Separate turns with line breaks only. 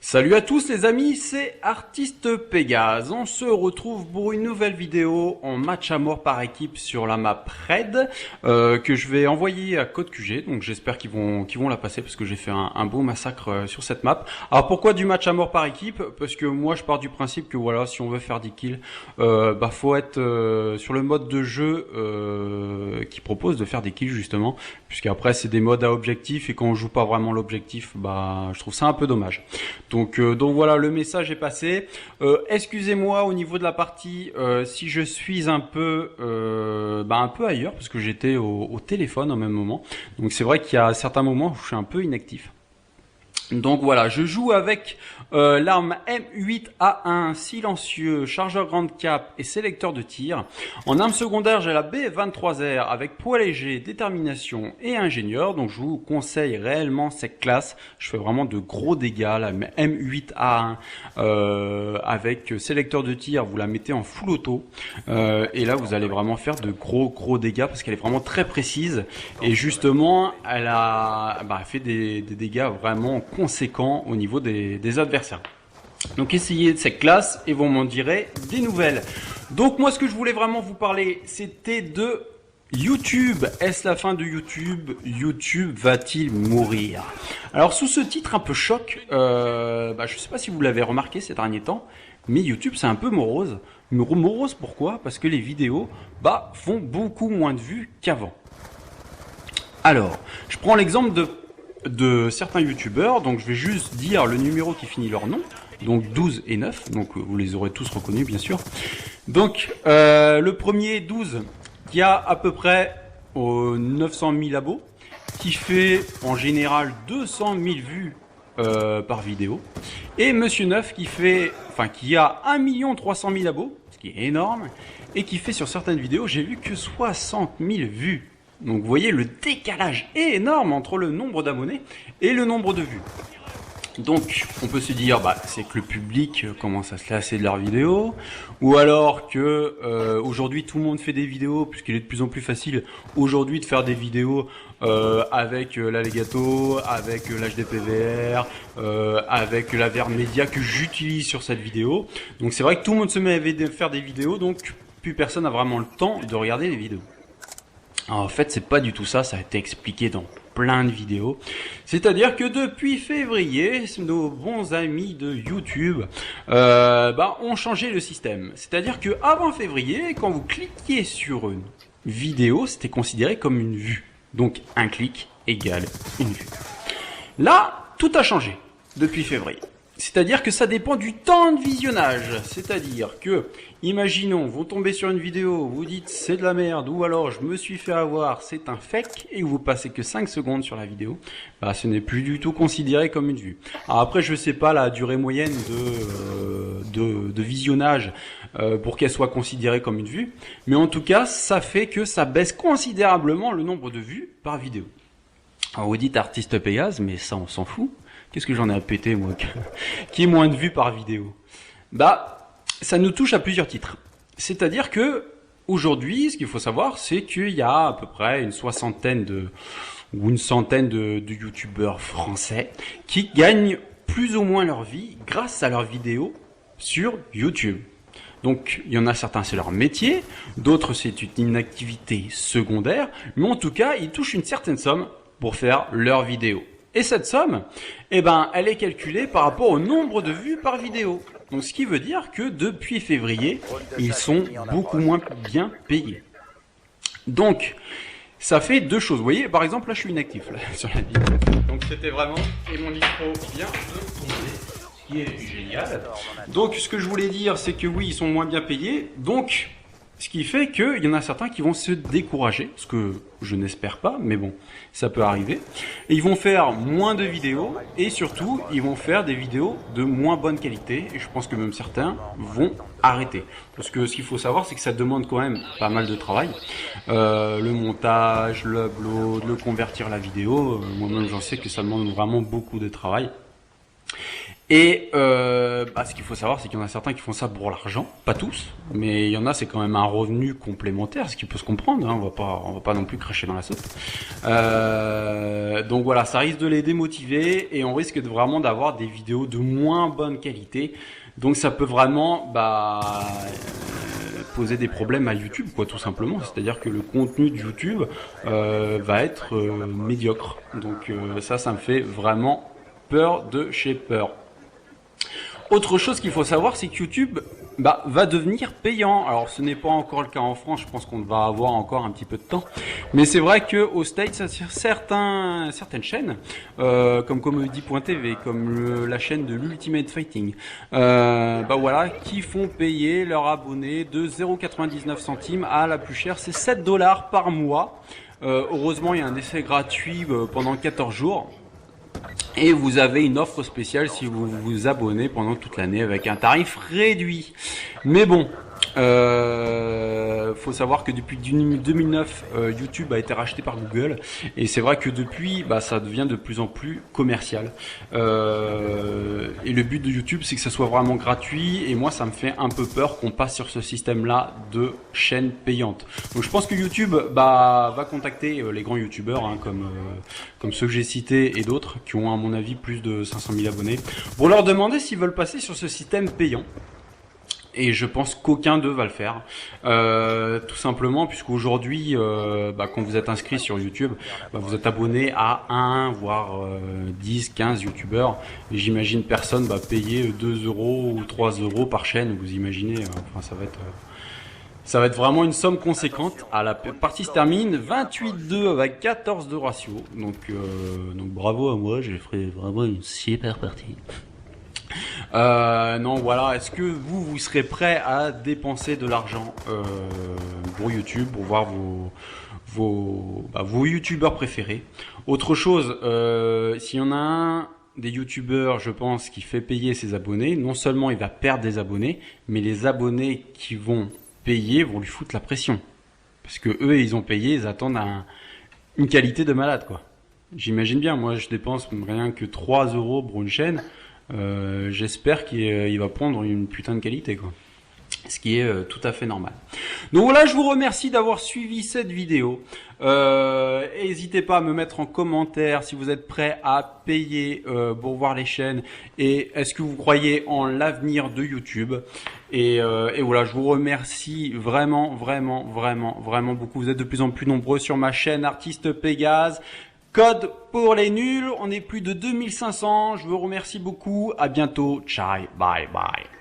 Salut à tous les amis, c'est Artiste Pégase. On se retrouve pour une nouvelle vidéo en match à mort par équipe sur la map Raid que je vais envoyer à Code QG. Donc j'espère qu'ils vont la passer parce que j'ai fait un beau massacre sur cette map. Alors pourquoi du match à mort par équipe? Parce que moi je pars du principe que voilà, si on veut faire 10 kills, faut être sur le mode de jeu qui propose de faire des kills justement. Puisqu'après c'est des modes à objectif et quand on joue pas vraiment l'objectif, je trouve ça un peu dommage. Donc voilà, le message est passé. Excusez-moi au niveau de la partie si je suis un peu ailleurs parce que j'étais au téléphone au même moment. Donc c'est vrai qu'il y a certains moments où je suis un peu inactif. Donc voilà, je joue avec l'arme M8A1 silencieux, chargeur grande cape et sélecteur de tir. En arme secondaire, j'ai la B23R avec poids léger, détermination et ingénieur. Donc je vous conseille réellement cette classe. Je fais vraiment de gros dégâts. La M8A1 avec sélecteur de tir, vous la mettez en full auto. Et là, vous allez vraiment faire de gros dégâts parce qu'elle est vraiment très précise. Et justement, elle fait des dégâts vraiment conséquent au niveau des adversaires. Donc essayez cette classe et vous m'en direz des nouvelles. Donc moi ce que je voulais vraiment vous parler, c'était de YouTube. Est-ce la fin de YouTube? YouTube va-t-il mourir? Alors sous ce titre un peu choc, je ne sais pas si vous l'avez remarqué ces derniers temps, mais YouTube c'est un peu morose. Morose pourquoi? Parce que les vidéos font beaucoup moins de vues qu'avant. Alors, je prends l'exemple de certains youtubeurs, donc je vais juste dire le numéro qui finit leur nom, donc 12 et 9, donc vous les aurez tous reconnus bien sûr. Donc le premier 12 qui a à peu près 900 000 abos, qui fait en général 200 000 vues par vidéo, et Monsieur 9 qui a 1 300 000 abos, ce qui est énorme, et qui fait sur certaines vidéos, j'ai vu que 60 000 vues. Donc vous voyez le décalage est énorme entre le nombre d'abonnés et le nombre de vues. Donc on peut se dire c'est que le public commence à se lasser de leurs vidéos, ou alors que aujourd'hui tout le monde fait des vidéos puisqu'il est de plus en plus facile aujourd'hui de faire des vidéos avec l'Allegato, avec l'HDPVR, avec la VRMedia que j'utilise sur cette vidéo. Donc c'est vrai que tout le monde se met à faire des vidéos, donc plus personne n'a vraiment le temps de regarder les vidéos. Alors, en fait, c'est pas du tout ça, ça a été expliqué dans plein de vidéos. C'est-à-dire que depuis février, nos bons amis de YouTube ont changé le système. C'est-à-dire que avant février, quand vous cliquiez sur une vidéo, c'était considéré comme une vue. Donc un clic égale une vue. Là, tout a changé depuis février. C'est-à-dire que ça dépend du temps de visionnage. C'est-à-dire que, imaginons, vous tombez sur une vidéo, vous dites c'est de la merde, ou alors je me suis fait avoir, c'est un fake, et vous passez que 5 secondes sur la vidéo, ce n'est plus du tout considéré comme une vue. Alors après, je sais pas la durée moyenne de visionnage pour qu'elle soit considérée comme une vue, mais en tout cas, ça fait que ça baisse considérablement le nombre de vues par vidéo. Alors vous dites Artiste Pégase, mais ça on s'en fout. Qu'est-ce que j'en ai à péter, moi, qui est moins de vues par vidéo? Ça nous touche à plusieurs titres. C'est-à-dire que, aujourd'hui, ce qu'il faut savoir, c'est qu'il y a à peu près une centaine de youtubeurs français qui gagnent plus ou moins leur vie grâce à leurs vidéos sur YouTube. Donc, il y en a certains, c'est leur métier, d'autres, c'est une activité secondaire, mais en tout cas, ils touchent une certaine somme pour faire leurs vidéos. Et cette somme, elle est calculée par rapport au nombre de vues par vidéo. Donc ce qui veut dire que depuis février, ils sont beaucoup moins bien payés. Donc, ça fait deux choses. Vous voyez, par exemple, là je suis inactif sur la vidéo. Donc c'était vraiment, et mon micro vient de tomber, ce qui est génial. Donc ce que je voulais dire, c'est que oui, ils sont moins bien payés. Donc, ce qui fait qu'il y en a certains qui vont se décourager, ce que je n'espère pas, mais bon, ça peut arriver. Et ils vont faire moins de vidéos, et surtout, ils vont faire des vidéos de moins bonne qualité, et je pense que même certains vont arrêter. Parce que ce qu'il faut savoir, c'est que ça demande quand même pas mal de travail. Le montage, l'upload, le convertir la vidéo, moi-même j'en sais que ça demande vraiment beaucoup de travail. Et ce qu'il faut savoir, c'est qu'il y en a certains qui font ça pour l'argent, pas tous, mais il y en a, c'est quand même un revenu complémentaire, ce qui peut se comprendre. Hein, on va pas non plus cracher dans la soupe. Donc voilà, ça risque de les démotiver et on risque vraiment d'avoir des vidéos de moins bonne qualité. Donc ça peut vraiment poser des problèmes à YouTube, quoi, tout simplement. C'est-à-dire que le contenu de YouTube va être médiocre. Donc ça me fait vraiment peur de chez peur. Autre chose qu'il faut savoir, c'est que YouTube va devenir payant. Alors ce n'est pas encore le cas en France, je pense qu'on va avoir encore un petit peu de temps. Mais c'est vrai qu'aux States, certaines chaînes, comme Comedy.tv, comme la chaîne de l'Ultimate Fighting, voilà, qui font payer leurs abonnés de 0,99 centimes à la plus chère, c'est 7 $ par mois. Heureusement, il y a un essai gratuit pendant 14 jours. Et vous avez une offre spéciale si vous vous abonnez pendant toute l'année avec un tarif réduit. Mais bon, faut savoir que depuis 2009, YouTube a été racheté par Google. Et c'est vrai que depuis, ça devient de plus en plus commercial. Et le but de YouTube, c'est que ça soit vraiment gratuit. Et moi, ça me fait un peu peur qu'on passe sur ce système-là de chaîne payante. Donc je pense que YouTube va contacter les grands YouTubeurs, hein, comme ceux que j'ai cités et d'autres, qui ont à mon avis plus de 500 000 abonnés, pour leur demander s'ils veulent passer sur ce système payant. Et je pense qu'aucun d'eux va le faire, tout simplement puisqu'aujourd'hui, quand vous êtes inscrit sur YouTube, vous êtes abonné à 1, voire 10, 15 YouTubeurs. Et j'imagine personne va payer 2 € ou 3 € par chaîne. Vous imaginez, ça va être vraiment une somme conséquente. La partie se termine 28-2 avec 14 de ratio. Donc bravo à moi, j'ai fait vraiment une super partie. Non, voilà. Est-ce que vous serez prêt à dépenser de l'argent pour YouTube, pour voir vos YouTubeurs préférés? Autre chose, s'il y en a un des YouTubeurs, je pense, qui fait payer ses abonnés, non seulement il va perdre des abonnés, mais les abonnés qui vont payer vont lui foutre la pression. Parce que eux, ils ont payé, ils attendent une qualité de malade, quoi. J'imagine bien, moi je dépense rien que 3 € pour une chaîne. J'espère qu'il va prendre une putain de qualité, quoi. Ce qui est tout à fait normal. Donc voilà, je vous remercie d'avoir suivi cette vidéo. N'hésitez pas à me mettre en commentaire si vous êtes prêts à payer pour voir les chaînes et est-ce que vous croyez en l'avenir de YouTube. Et voilà, je vous remercie vraiment beaucoup. Vous êtes de plus en plus nombreux sur ma chaîne Artiste Pégase. Code pour les nuls, on est plus de 2500. Je vous remercie beaucoup. À bientôt. Ciao, bye bye.